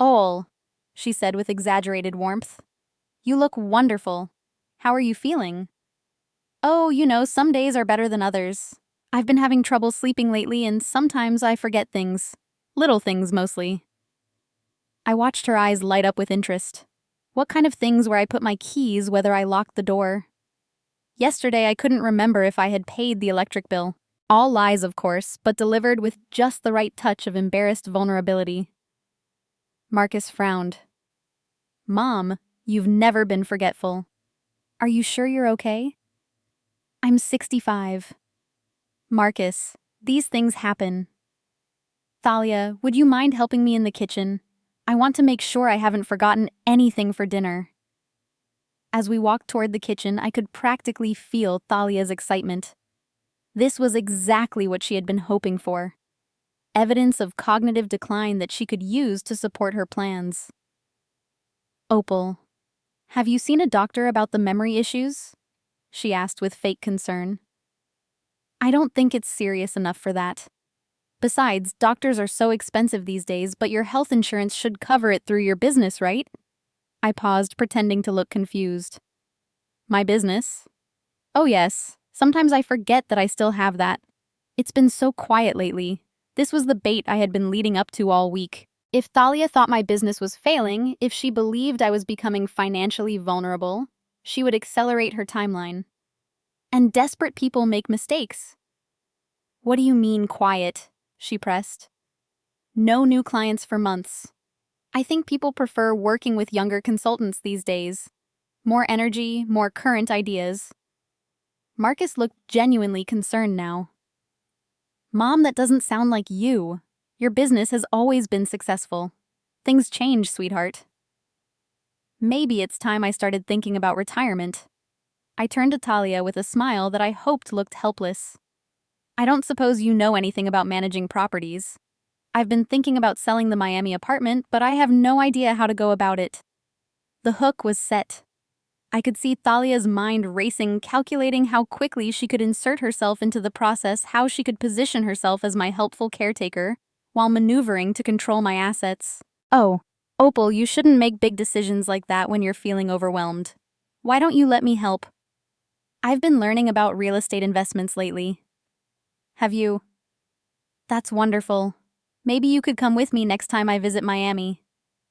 "Ol," she said with exaggerated warmth. "You look wonderful. How are you feeling?" "Oh, some days are better than others. I've been having trouble sleeping lately, and sometimes I forget things. Little things, mostly." I watched her eyes light up with interest. What kind of things where I put my keys, whether I locked the door? Yesterday, I couldn't remember if I had paid the electric bill. All lies, of course, but delivered with just the right touch of embarrassed vulnerability. Marcus frowned. "Mom, you've never been forgetful. Are you sure you're okay?" "I'm 65. Marcus, these things happen. Thalia, would you mind helping me in the kitchen? I want to make sure I haven't forgotten anything for dinner." As we walked toward the kitchen, I could practically feel Thalia's excitement. This was exactly what she had been hoping for. Evidence of cognitive decline that she could use to support her plans. "Opal, have you seen a doctor about the memory issues?" she asked with fake concern. "I don't think it's serious enough for that. Besides, doctors are so expensive these days, but your health insurance should cover it through your business, right?" I paused, pretending to look confused. "My business? Oh yes. Sometimes I forget that I still have that. It's been so quiet lately. This was the bait I had been leading up to all week. If Thalia thought my business was failing, if she believed I was becoming financially vulnerable, she would accelerate her timeline. And desperate people make mistakes." "What do you mean, quiet?" she pressed. "No new clients for months. I think people prefer working with younger consultants these days. More energy, more current ideas. Marcus looked genuinely concerned now. Mom, that doesn't sound like you. Your business has always been successful. Things change, sweetheart. Maybe it's time I started thinking about retirement. I turned to Talia with a smile that I hoped looked helpless. I don't suppose you know anything about managing properties. I've been thinking about selling the Miami apartment, but I have no idea how to go about it. The hook was set. I could see Thalia's mind racing, calculating how quickly she could insert herself into the process, how she could position herself as my helpful caretaker, while maneuvering to control my assets. Oh, Opal, you shouldn't make big decisions like that when you're feeling overwhelmed. Why don't you let me help? I've been learning about real estate investments lately. Have you? That's wonderful. Maybe you could come with me next time I visit Miami.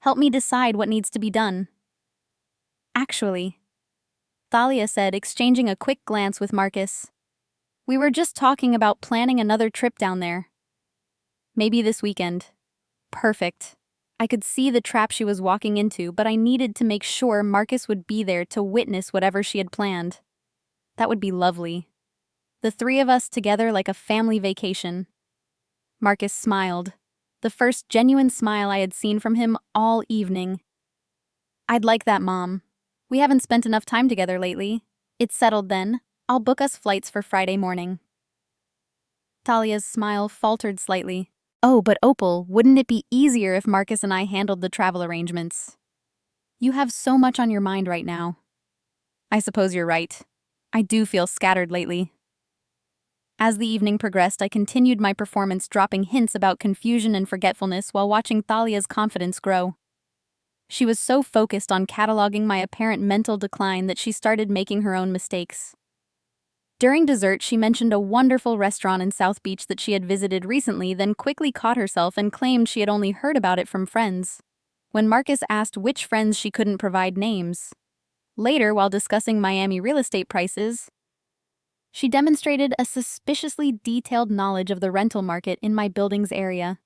Help me decide what needs to be done. Actually, Thalia said, exchanging a quick glance with Marcus. We were just talking about planning another trip down there. Maybe this weekend. Perfect. I could see the trap she was walking into, but I needed to make sure Marcus would be there to witness whatever she had planned. That would be lovely. The three of us together like a family vacation. Marcus smiled, the first genuine smile I had seen from him all evening. I'd like that, Mom. We haven't spent enough time together lately. It's settled then. I'll book us flights for Friday morning. Talia's smile faltered slightly. Oh, but Opal, wouldn't it be easier if Marcus and I handled the travel arrangements? You have so much on your mind right now. I suppose you're right. I do feel scattered lately. As the evening progressed, I continued my performance, dropping hints about confusion and forgetfulness while watching Thalia's confidence grow. She was so focused on cataloging my apparent mental decline that she started making her own mistakes. During dessert, she mentioned a wonderful restaurant in South Beach that she had visited recently, then quickly caught herself and claimed she had only heard about it from friends. When Marcus asked which friends, she couldn't provide names. Later, while discussing Miami real estate prices, she demonstrated a suspiciously detailed knowledge of the rental market in my building's area.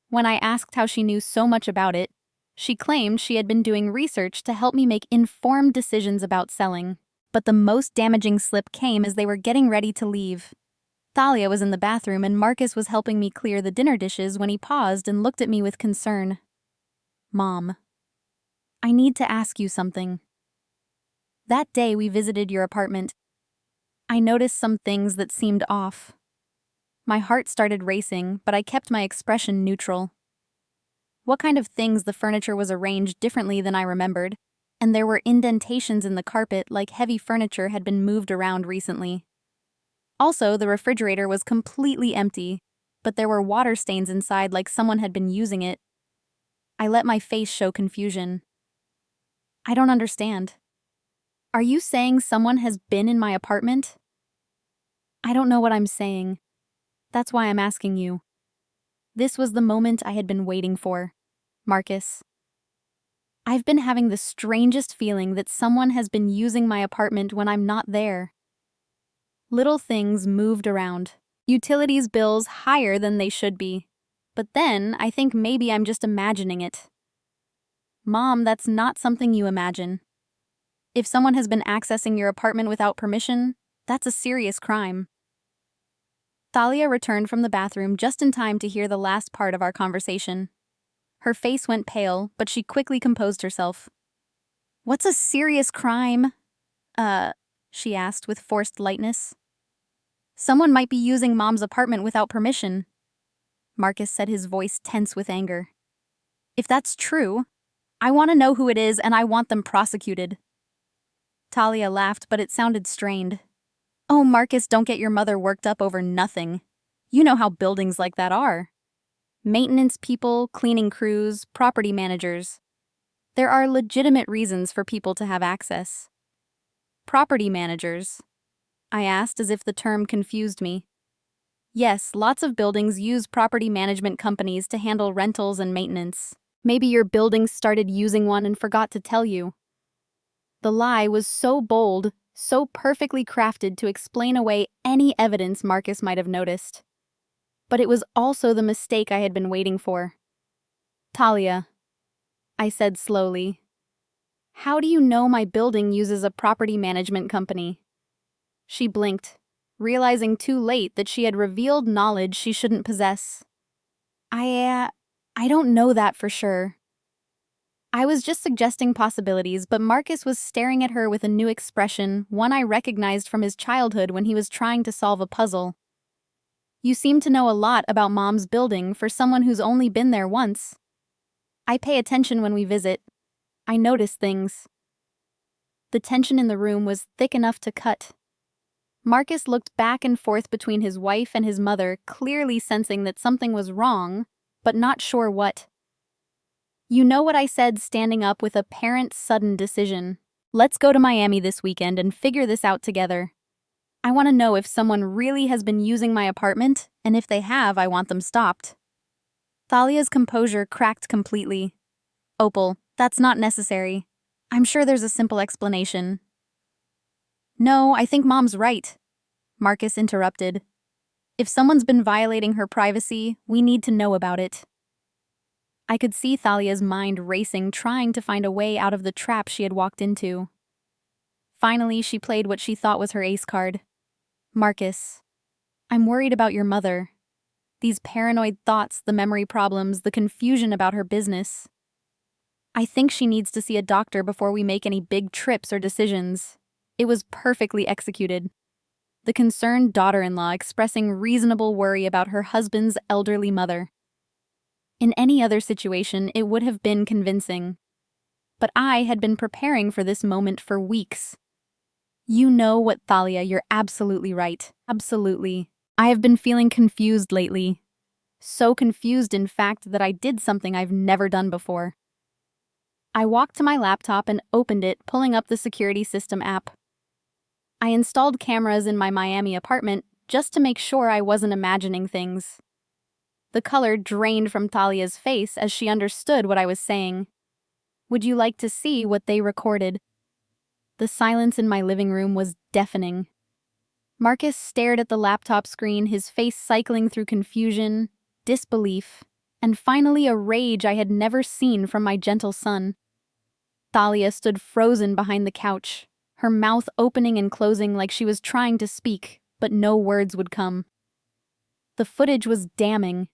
When I asked how she knew so much about it, she claimed she had been doing research to help me make informed decisions about selling. But the most damaging slip came as they were getting ready to leave. Thalia was in the bathroom and Marcus was helping me clear the dinner dishes when he paused and looked at me with concern. Mom, I need to ask you something. That day we visited your apartment, I noticed some things that seemed off. My heart started racing, but I kept my expression neutral. What kind of things? The furniture was arranged differently than I remembered, and there were indentations in the carpet like heavy furniture had been moved around recently. Also, the refrigerator was completely empty, but there were water stains inside like someone had been using it. I let my face show confusion. I don't understand. Are you saying someone has been in my apartment? I don't know what I'm saying. That's why I'm asking you. This was the moment I had been waiting for. Marcus. I've been having the strangest feeling that someone has been using my apartment when I'm not there. Little things moved around. Utilities bills higher than they should be. But then, I think maybe I'm just imagining it. Mom, that's not something you imagine. If someone has been accessing your apartment without permission, that's a serious crime. Thalia returned from the bathroom just in time to hear the last part of our conversation. Her face went pale, but she quickly composed herself. What's a serious crime? She asked with forced lightness. Someone might be using Mom's apartment without permission. Marcus said, his voice tense with anger. If that's true, I want to know who it is and I want them prosecuted. Talia laughed, but it sounded strained. Oh, Marcus, don't get your mother worked up over nothing. You know how buildings like that are. Maintenance people, cleaning crews, property managers. There are legitimate reasons for people to have access. Property managers? I asked as if the term confused me. Yes, lots of buildings use property management companies to handle rentals and maintenance. Maybe your building started using one and forgot to tell you. The lie was so bold, so perfectly crafted to explain away any evidence Marcus might have noticed. But it was also the mistake I had been waiting for. Talia, I said slowly. How do you know my building uses a property management company? She blinked, realizing too late that she had revealed knowledge she shouldn't possess. I don't know that for sure. I was just suggesting possibilities, but Marcus was staring at her with a new expression, one I recognized from his childhood when he was trying to solve a puzzle. You seem to know a lot about Mom's building for someone who's only been there once. I pay attention when we visit. I notice things. The tension in the room was thick enough to cut. Marcus looked back and forth between his wife and his mother, clearly sensing that something was wrong, but not sure what. You know what I said, standing up with a parent's sudden decision. Let's go to Miami this weekend and figure this out together. I want to know if someone really has been using my apartment, and if they have, I want them stopped. Thalia's composure cracked completely. Opal, that's not necessary. I'm sure there's a simple explanation. No, I think Mom's right, Marcus interrupted. If someone's been violating her privacy, we need to know about it. I could see Thalia's mind racing, trying to find a way out of the trap she had walked into. Finally, she played what she thought was her ace card. Marcus, I'm worried about your mother. These paranoid thoughts, the memory problems, the confusion about her business. I think she needs to see a doctor before we make any big trips or decisions. It was perfectly executed. The concerned daughter-in-law expressing reasonable worry about her husband's elderly mother. In any other situation, it would have been convincing. But I had been preparing for this moment for weeks. You know what, Thalia, you're absolutely right. Absolutely. I have been feeling confused lately. So confused, in fact, that I did something I've never done before. I walked to my laptop and opened it, pulling up the security system app. I installed cameras in my Miami apartment just to make sure I wasn't imagining things. The color drained from Thalia's face as she understood what I was saying. Would you like to see what they recorded? The silence in my living room was deafening. Marcus stared at the laptop screen, his face cycling through confusion, disbelief, and finally a rage I had never seen from my gentle son. Thalia stood frozen behind the couch, her mouth opening and closing like she was trying to speak, but no words would come. The footage was damning.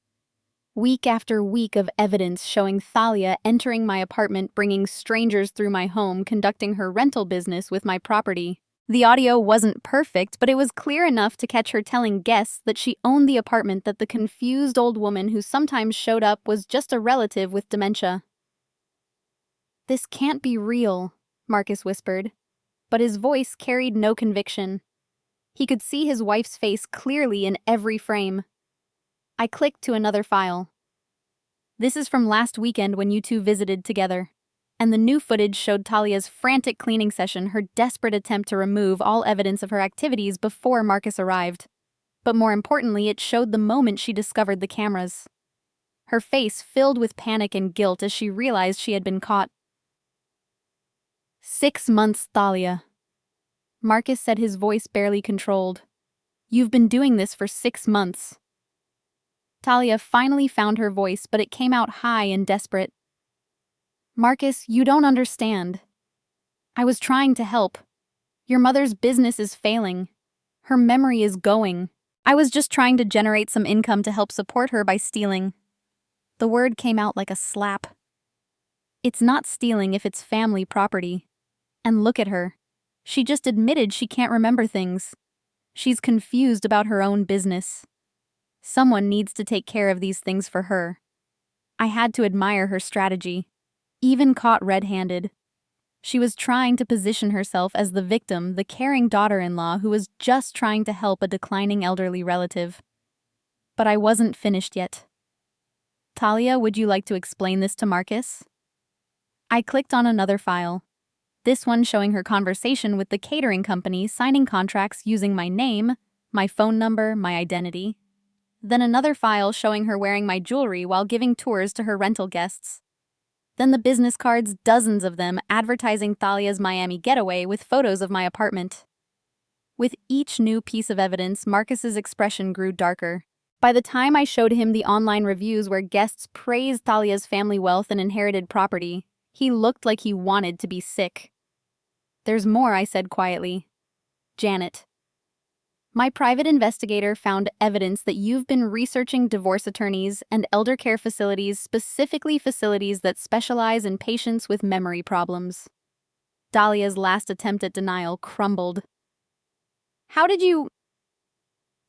Week after week of evidence showing Thalia entering my apartment, bringing strangers through my home, conducting her rental business with my property. The audio wasn't perfect, but it was clear enough to catch her telling guests that she owned the apartment, that the confused old woman who sometimes showed up was just a relative with dementia. This can't be real, Marcus whispered, but his voice carried no conviction. He could see his wife's face clearly in every frame. I clicked to another file. This is from last weekend when you two visited together. And the new footage showed Thalia's frantic cleaning session, her desperate attempt to remove all evidence of her activities before Marcus arrived. But more importantly, it showed the moment she discovered the cameras. Her face filled with panic and guilt as she realized she had been caught. 6 months, Thalia. Marcus said, his voice barely controlled. You've been doing this for 6 months. Thalia finally found her voice, but it came out high and desperate. Marcus, you don't understand. I was trying to help. Your mother's business is failing. Her memory is going. I was just trying to generate some income to help support her by stealing. The word came out like a slap. It's not stealing if it's family property. And look at her. She just admitted she can't remember things. She's confused about her own business. Someone needs to take care of these things for her. I had to admire her strategy. Even caught red-handed. She was trying to position herself as the victim, the caring daughter-in-law who was just trying to help a declining elderly relative. But I wasn't finished yet. Thalia, would you like to explain this to Marcus? I clicked on another file. This one showing her conversation with the catering company, signing contracts using my name, my phone number, my identity. Then another file showing her wearing my jewelry while giving tours to her rental guests. Then the business cards, dozens of them, advertising Thalia's Miami getaway with photos of my apartment. With each new piece of evidence, Marcus's expression grew darker. By the time I showed him the online reviews where guests praised Thalia's family wealth and inherited property, He looked like he wanted to be sick. "There's more," I said quietly. "Janet, my private investigator found evidence that you've been researching divorce attorneys and elder care facilities, specifically facilities that specialize in patients with memory problems." Dahlia's last attempt at denial crumbled. "How did you—"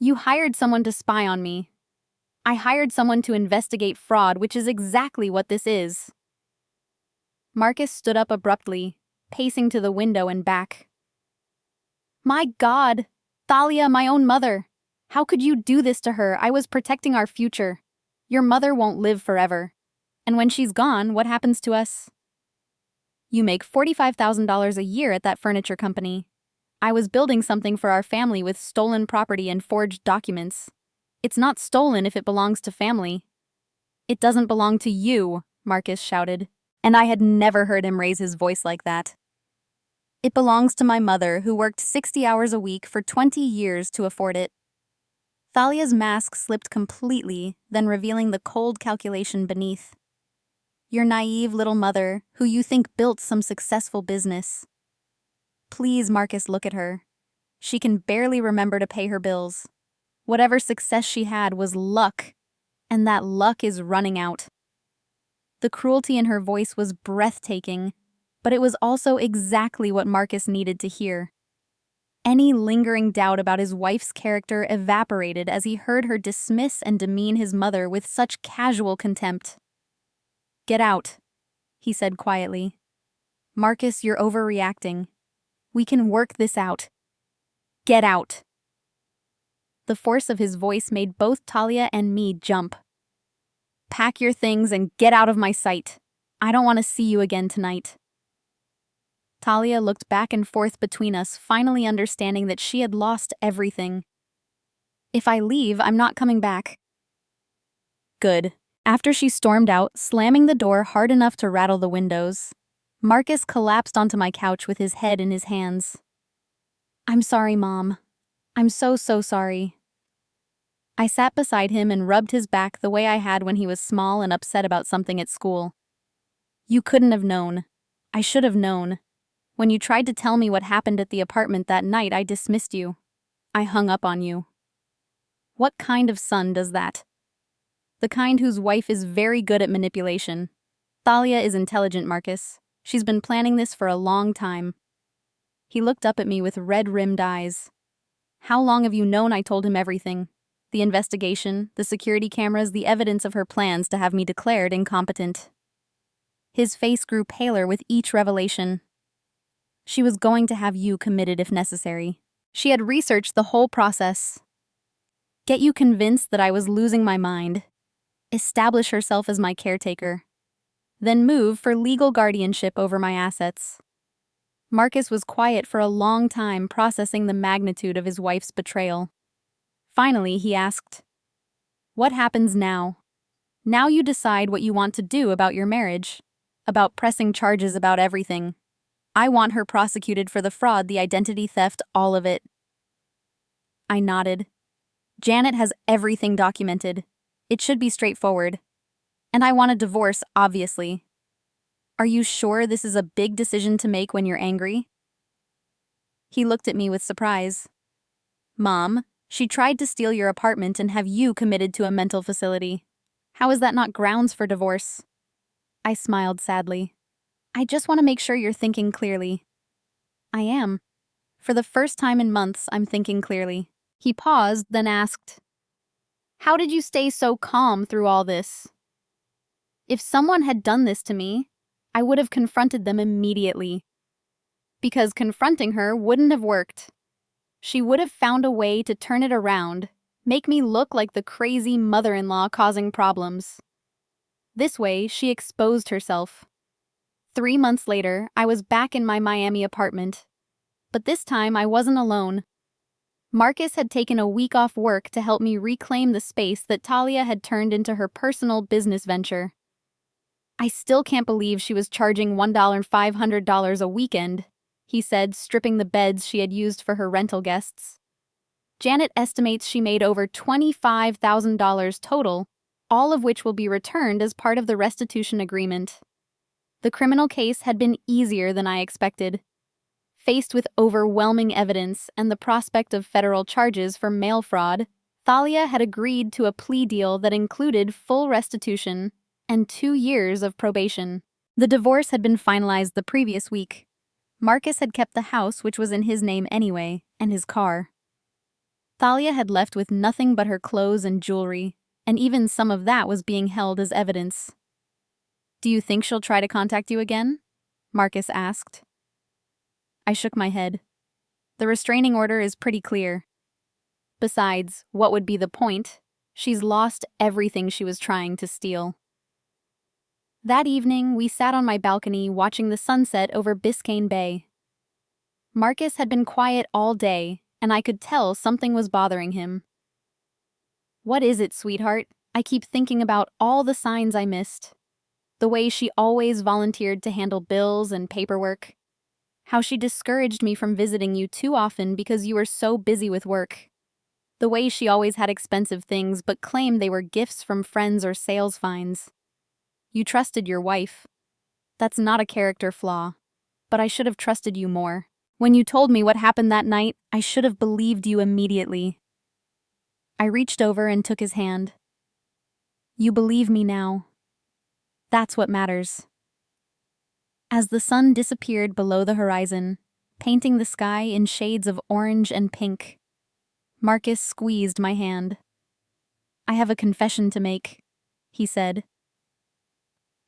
"You hired someone to spy on me. I hired someone to investigate fraud, which is exactly what this is." Marcus stood up abruptly, pacing to the window and back. "My God! Thalia, my own mother! How could you do this to her? I was protecting our future. Your mother won't live forever. And when she's gone, what happens to us?" "You make $45,000 a year at that furniture company. I was building something for our family with stolen property and forged documents. It's not stolen if it belongs to family." "It doesn't belong to you," Marcus shouted, and I had never heard him raise his voice like that. "It belongs to my mother, who worked 60 hours a week for 20 years to afford it." Thalia's mask slipped completely, then revealing the cold calculation beneath. "Your naive little mother, who you think built some successful business." Please, Marcus, look at her. She can barely remember to pay her bills. Whatever success she had was luck, and that luck is running out. The cruelty in her voice was breathtaking, but it was also exactly what Marcus needed to hear. Any lingering doubt about his wife's character evaporated as he heard her dismiss and demean his mother with such casual contempt. "Get out," he said quietly. "Marcus, you're overreacting. We can work this out. Get out." The force of his voice made both Talia and me jump. "Pack your things and get out of my sight. I don't want to see you again tonight." Talia looked back and forth between us, finally understanding that she had lost everything. "If I leave, I'm not coming back." Good. After she stormed out, slamming the door hard enough to rattle the windows, Marcus collapsed onto my couch with his head in his hands. "I'm sorry, Mom. I'm so sorry." I sat beside him and rubbed his back the way I had when he was small and upset about something at school. "You couldn't have known. I should have known. When you tried to tell me what happened at the apartment that night, I dismissed you. I hung up on you." What kind of son does that? The kind whose wife is very good at manipulation. Thalia is intelligent, Marcus. She's been planning this for a long time. He looked up at me with red-rimmed eyes. "How long have you known?" I told him everything. The investigation, the security cameras, the evidence of her plans to have me declared incompetent. His face grew paler with each revelation. "She was going to have you committed if necessary. She had researched the whole process. Get you convinced that I was losing my mind. Establish herself as my caretaker. Then move for legal guardianship over my assets." Marcus was quiet for a long time, processing the magnitude of his wife's betrayal. Finally, he asked, "What happens now? Now you decide what you want to do about your marriage, about pressing charges about everything. I want her prosecuted for the fraud, the identity theft, all of it." I nodded. "Janet has everything documented. It should be straightforward. And I want a divorce, obviously. Are you sure this is a big decision to make when you're angry?" He looked at me with surprise. "Mom, she tried to steal your apartment and have you committed to a mental facility. How is that not grounds for divorce?" I smiled sadly. "I just want to make sure you're thinking clearly." "I am. For the first time in months, I'm thinking clearly." He paused, then asked, "How did you stay so calm through all this?" If someone had done this to me, I would have confronted them immediately. Because confronting her wouldn't have worked. She would have found a way to turn it around, make me look like the crazy mother-in-law causing problems. This way, she exposed herself. 3 months later, I was back in my Miami apartment. But this time, I wasn't alone. Marcus had taken a week off work to help me reclaim the space that Talia had turned into her personal business venture. "I still can't believe she was charging $1,500 a weekend," he said, stripping the beds she had used for her rental guests. "Janet estimates she made over $25,000 total, all of which will be returned as part of the restitution agreement." The criminal case had been easier than I expected. Faced with overwhelming evidence and the prospect of federal charges for mail fraud, Thalia had agreed to a plea deal that included full restitution and 2 years of probation. The divorce had been finalized the previous week. Marcus had kept the house, which was in his name anyway, and his car. Thalia had left with nothing but her clothes and jewelry, and even some of that was being held as evidence. "Do you think she'll try to contact you again?" Marcus asked. I shook my head. The restraining order is pretty clear. Besides, what would be the point? She's lost everything she was trying to steal. That evening, we sat on my balcony watching the sunset over Biscayne Bay. Marcus had been quiet all day, and I could tell something was bothering him. "What is it, sweetheart? I keep thinking about all the signs I missed. The way she always volunteered to handle bills and paperwork. How she discouraged me from visiting you too often because you were so busy with work. The way she always had expensive things but claimed they were gifts from friends or sales finds. You trusted your wife. That's not a character flaw, but I should have trusted you more. When you told me what happened that night, I should have believed you immediately." I reached over and took his hand. "You believe me now. That's what matters." As the sun disappeared below the horizon, painting the sky in shades of orange and pink, Marcus squeezed my hand. "I have a confession to make," he said.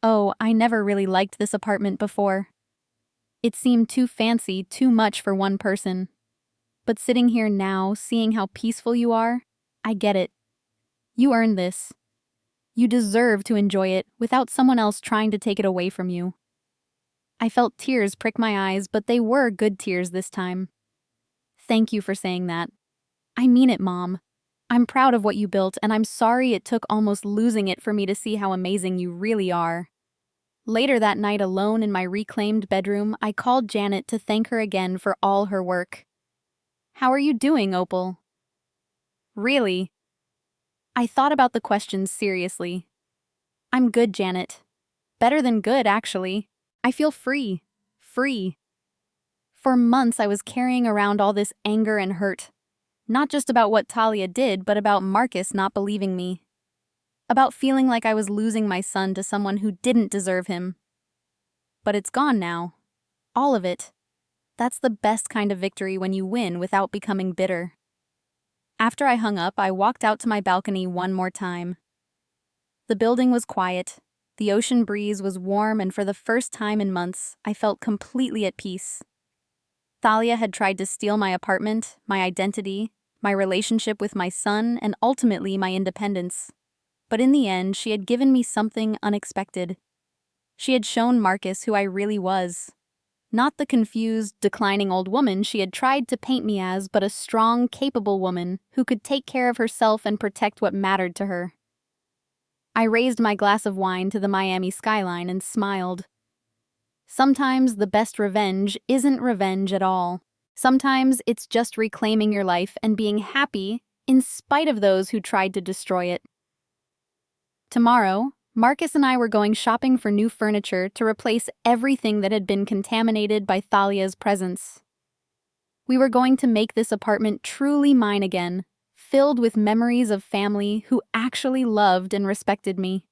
"Oh, I never really liked this apartment before. It seemed too fancy, too much for one person. But sitting here now, seeing how peaceful you are, I get it. You earned this. You deserve to enjoy it without someone else trying to take it away from you." I felt tears prick my eyes, but they were good tears this time. "Thank you for saying that. I mean it, Mom. I'm proud of what you built, and I'm sorry it took almost losing it for me to see how amazing you really are." Later that night, alone in my reclaimed bedroom, I called Janet to thank her again for all her work. "How are you doing, Opal?" "Really?" I thought about the questions seriously. "I'm good, Janet. Better than good, actually. I feel free. Free. For months I was carrying around all this anger and hurt. Not just about what Talia did, but about Marcus not believing me. About feeling like I was losing my son to someone who didn't deserve him. But it's gone now. All of it. That's the best kind of victory, when you win without becoming bitter." After I hung up, I walked out to my balcony one more time. The building was quiet. The ocean breeze was warm, and for the first time in months, I felt completely at peace. Thalia had tried to steal my apartment, my identity, my relationship with my son, and ultimately my independence. But in the end, she had given me something unexpected. She had shown Marcus who I really was. Not the confused, declining old woman she had tried to paint me as, but a strong, capable woman who could take care of herself and protect what mattered to her. I raised my glass of wine to the Miami skyline and smiled. Sometimes the best revenge isn't revenge at all. Sometimes it's just reclaiming your life and being happy in spite of those who tried to destroy it. Tomorrow, Marcus and I were going shopping for new furniture to replace everything that had been contaminated by Thalia's presence. We were going to make this apartment truly mine again, filled with memories of family who actually loved and respected me.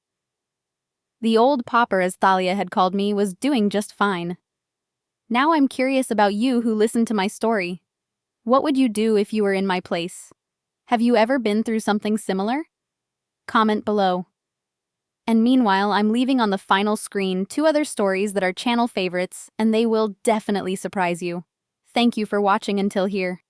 The old pauper, as Thalia had called me, was doing just fine. Now I'm curious about you who listened to my story. What would you do if you were in my place? Have you ever been through something similar? Comment below. And meanwhile, I'm leaving on the final screen 2 other stories that are channel favorites, and they will definitely surprise you. Thank you for watching until here.